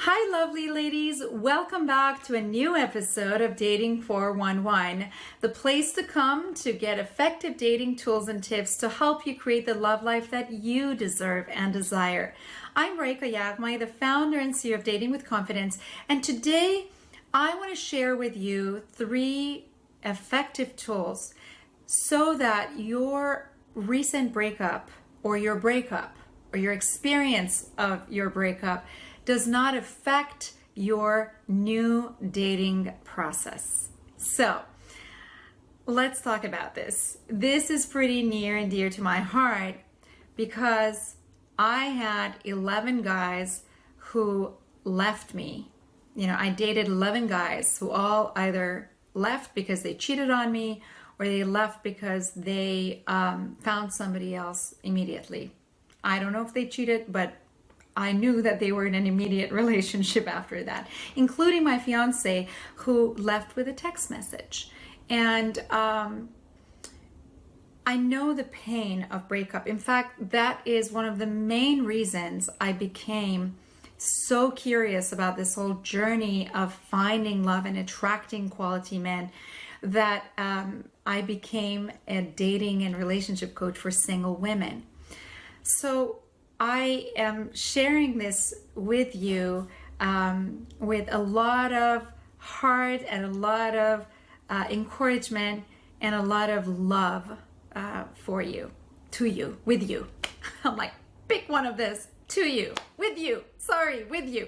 Hi, lovely ladies. Welcome back to a new episode of Dating 411, the place to come to get effective dating tools and tips to help you create the love life that you deserve and desire. I'm Raeeka Yaghmai, the founder and CEO of Dating with Confidence, and today I want to share with you 3 effective tools so that your recent breakup or your experience of your breakup does not affect your new dating process. So let's talk about this. This is pretty near and dear to my heart because I had 11 guys who left me. I dated 11 guys who all either left because they cheated on me or they left because they found somebody else immediately. I don't know if they cheated, but I knew that they were in an immediate relationship after that, including my fiance who left with a text message. And I know the pain of breakup. In fact, that is one of the main reasons I became so curious about this whole journey of finding love and attracting quality men that I became a dating and relationship coach for single women. So I am sharing this with you with a lot of heart and a lot of encouragement and a lot of love for you, to you, with you. I'm like, pick one of this, to you, with you, sorry, with you.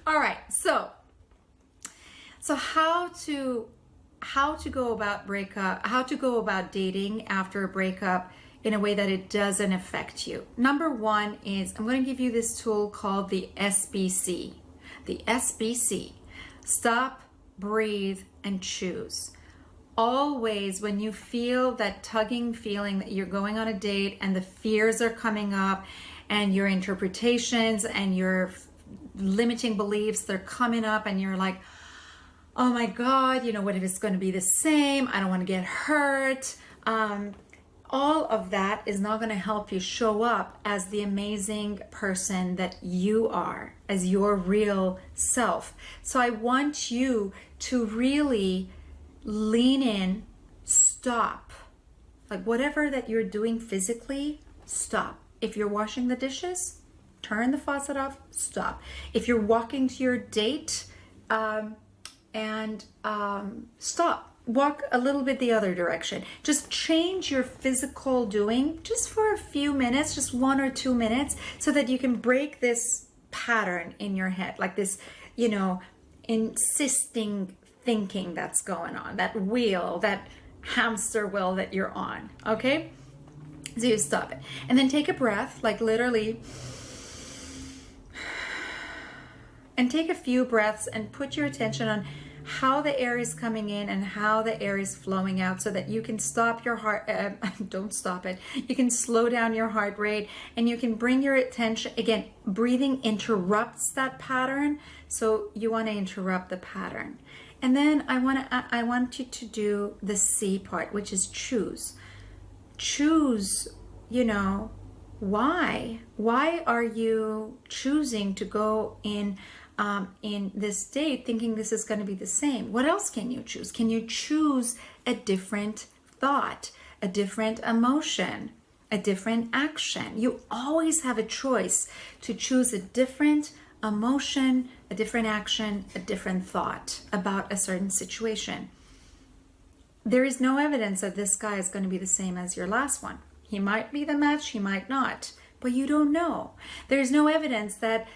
All right, so how to go about breakup, how to go about dating after a breakup in a way that it doesn't affect you. Number 1 is I'm going to give you this tool called the SBC. The SBC. Stop, breathe, and choose. Always when you feel that tugging feeling that you're going on a date and the fears are coming up and your interpretations and your limiting beliefs, they're coming up and you're like, oh my God, what if it's going to be the same? I don't want to get hurt. All of that is not going to help you show up as the amazing person that you are, as your real self. So I want you to really lean in, stop. Like whatever that you're doing physically, stop. If you're washing the dishes, turn the faucet off, stop. If you're walking to your date, stop. Walk a little bit the other direction. Just change your physical doing just for a few minutes, just 1 or 2 minutes, so that you can break this pattern in your head, like this, insisting thinking that's going on, that wheel, that hamster wheel that you're on, okay? So you stop it. And then take a breath, like literally, and take a few breaths and put your attention on how the air is coming in and how the air is flowing out so that you can stop your heart, don't stop it. You can slow down your heart rate and you can bring your attention, again, breathing interrupts that pattern. So you want to interrupt the pattern. And then I want you to do the C part, which is choose. Choose, why? Why are you choosing to go in this state thinking this is going to be the same? What else can you choose? Can you choose a different thought, a different emotion, a different action? You always have a choice to choose a different emotion, a different action, a different thought about a certain situation. There is no evidence that this guy is going to be the same as your last one. He might be the match, he might not, but you don't know. There's no evidence that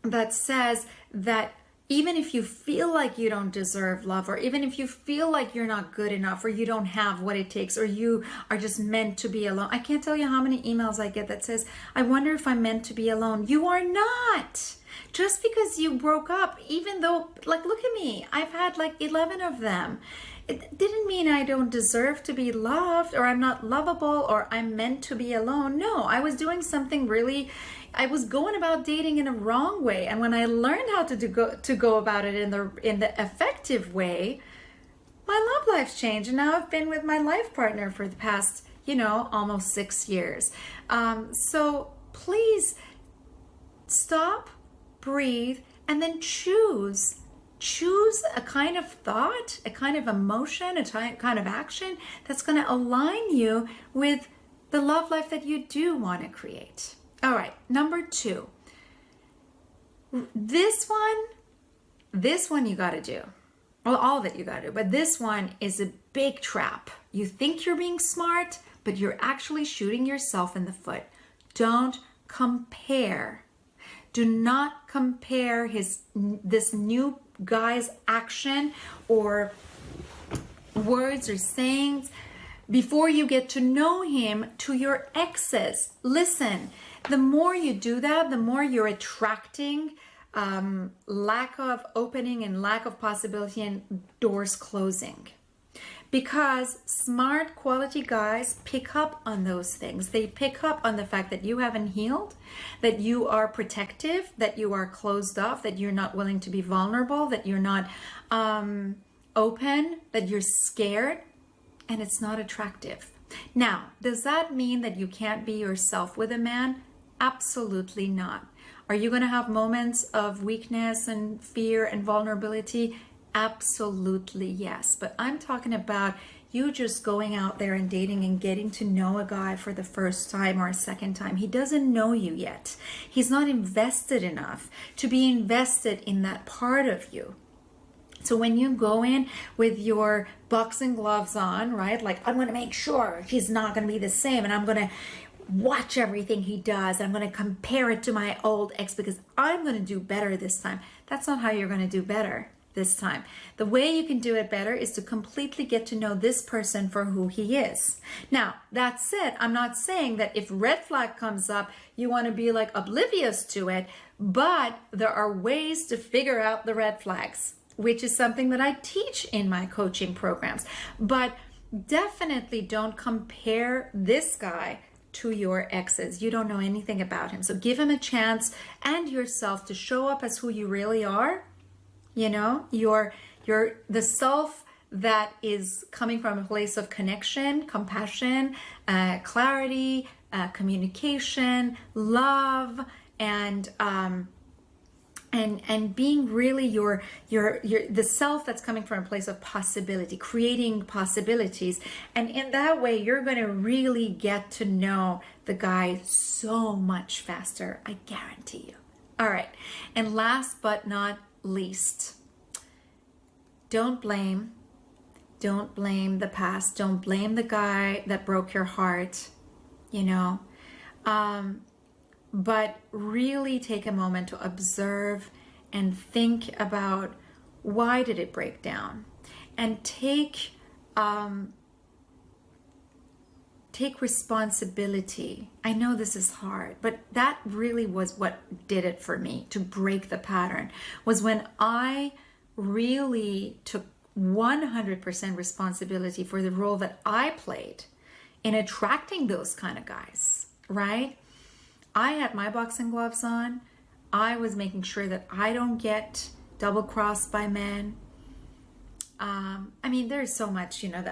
that says that even if you feel like you don't deserve love, or even if you feel like you're not good enough, or you don't have what it takes, or you are just meant to be alone. I can't tell you how many emails I get that says, I wonder if I'm meant to be alone. You are not. Just because you broke up, even though, like, look at me, I've had like 11 of them. It didn't mean I don't deserve to be loved, or I'm not lovable, or I'm meant to be alone. No, I was doing something really, I was going about dating in a wrong way. And when I learned how to go about it in the effective way, my love life changed. And now I've been with my life partner for the past, almost 6 years. So please stop, breathe, and then choose. Choose a kind of thought, a kind of emotion, a kind of action that's going to align you with the love life that you do want to create. All right, number 2. This one you got to do. Well, all of it you got to do, but this one is a big trap. You think you're being smart, but you're actually shooting yourself in the foot. Don't compare. Do not compare this new guy's action or words or sayings before you get to know him to your exes. Listen, the more you do that, the more you're attracting lack of opening and lack of possibility and doors closing. Because smart quality guys pick up on those things. They pick up on the fact that you haven't healed, that you are protective, that you are closed off, that you're not willing to be vulnerable, that you're not open, that you're scared, and it's not attractive. Now, does that mean that you can't be yourself with a man? Absolutely not. Are you going to have moments of weakness and fear and vulnerability? Absolutely yes. But I'm talking about you just going out there and dating and getting to know a guy for the first time or a second time. He doesn't know you yet. He's not invested enough to be invested in that part of you. So when you go in with your boxing gloves on, right? Like, I'm going to make sure he's not going to be the same, and I'm going to watch everything he does. I'm going to compare it to my old ex because I'm going to do better this time. That's not how you're going to do better this time. The way you can do it better is to completely get to know this person for who he is. Now, that said, I'm not saying that if red flag comes up, you want to be like oblivious to it, but there are ways to figure out the red flags, which is something that I teach in my coaching programs. But definitely don't compare this guy to your exes. You don't know anything about him. So give him a chance and yourself to show up as who you really are. You know, you're the self that is coming from a place of connection, compassion, clarity, communication, love, and being really your the self that's coming from a place of possibility, creating possibilities. And in that way, you're going to really get to know the guy so much faster. I guarantee you. All right. And last but not least, don't blame the past. Don't blame the guy that broke your heart, you know. But really take a moment to observe and think about, why did it break down? And take responsibility. I know this is hard, but that really was what did it for me to break the pattern, was when I really took 100% responsibility for the role that I played in attracting those kind of guys, right? I had my boxing gloves on. I was making sure that I don't get double-crossed by men. I mean, there's so much, you know,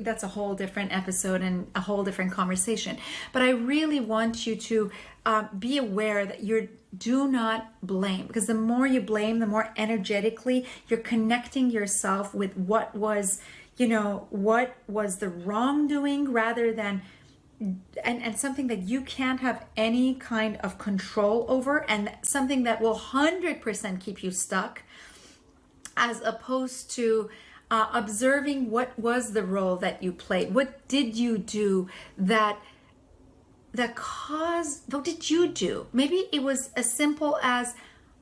that's a whole different episode and a whole different conversation. But I really want you to be aware that do not blame, because the more you blame, the more energetically you're connecting yourself with what was the wrongdoing, rather than and something that you can't have any kind of control over, and something that will 100% keep you stuck, as opposed to observing what was the role that you played. What did you do that caused, what did you do? Maybe it was as simple as,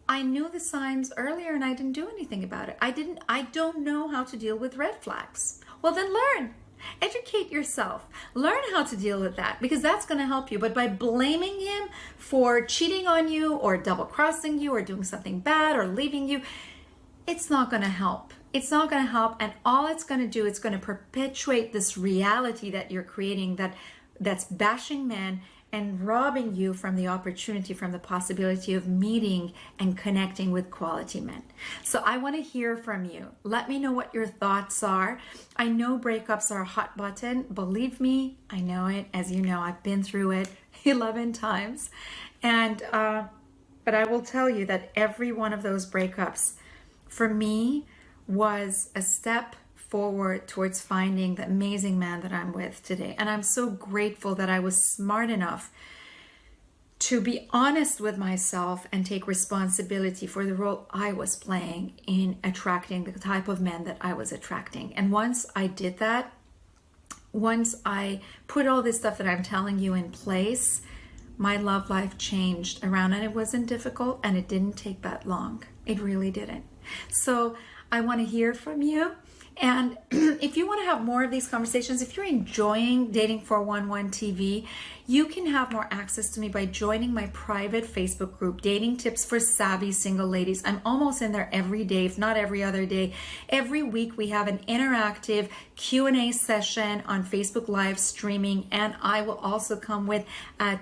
I knew the signs earlier and I didn't do anything about it. I don't know how to deal with red flags. Well, then learn. Educate yourself. Learn how to deal with that, because that's going to help you. But by blaming him for cheating on you or double crossing you or doing something bad or leaving you, it's not going to help. It's not going to help. And all it's going to do, it's going to perpetuate this reality that you're creating that's bashing men and robbing you from the opportunity, from the possibility of meeting and connecting with quality men. So I want to hear from you. Let me know what your thoughts are. I know breakups are a hot button. Believe me, I know it. As you know, I've been through it 11 times. And But I will tell you that every one of those breakups for me was a step forward towards finding the amazing man that I'm with today. And I'm so grateful that I was smart enough to be honest with myself and take responsibility for the role I was playing in attracting the type of men that I was attracting. And once I did that, once I put all this stuff that I'm telling you in place, my love life changed around, and it wasn't difficult, and it didn't take that long. It really didn't. So I want to hear from you. And if you want to have more of these conversations, if you're enjoying Dating 411 TV, you can have more access to me by joining my private Facebook group, Dating Tips for Savvy Single Ladies. I'm almost in there every day, if not every other day. Every week we have an interactive Q&A session on Facebook Live streaming, and I will also come with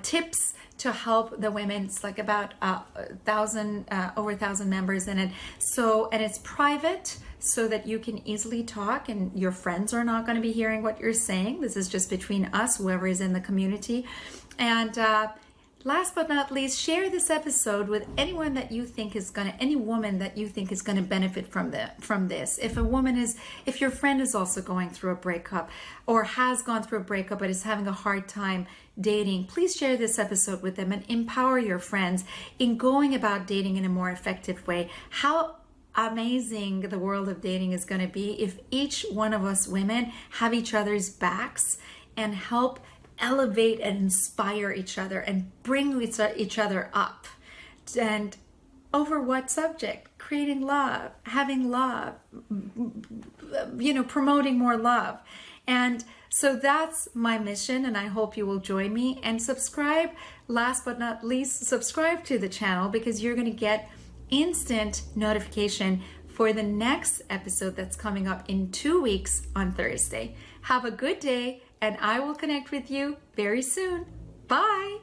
tips to help the women. It's like about over 1,000 members in it. So, and it's private, so that you can easily talk and your friends are not going to be hearing what you're saying. This is just between us, whoever is in the community. And last but not least, share this episode with anyone that you think is any woman that you think is going to benefit from this. If your friend is also going through a breakup or has gone through a breakup but is having a hard time dating, please share this episode with them and empower your friends in going about dating in a more effective way. How amazing the world of dating is going to be if each one of us women have each other's backs and help elevate and inspire each other and bring each other up. And over what subject? Creating love, having love, promoting more love. And so that's my mission, and I hope you will join me. And subscribe, last but not least, subscribe to the channel, because you're going to get instant notification for the next episode that's coming up in 2 weeks on Thursday. Have a good day, and I will connect with you very soon. Bye.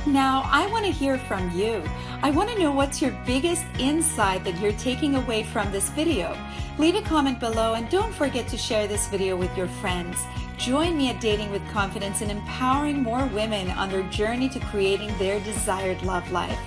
Now, I want to hear from you. I want to know what's your biggest insight that you're taking away from this video. Leave a comment below, and don't forget to share this video with your friends. Join me at Dating with Confidence and empowering more women on their journey to creating their desired love life.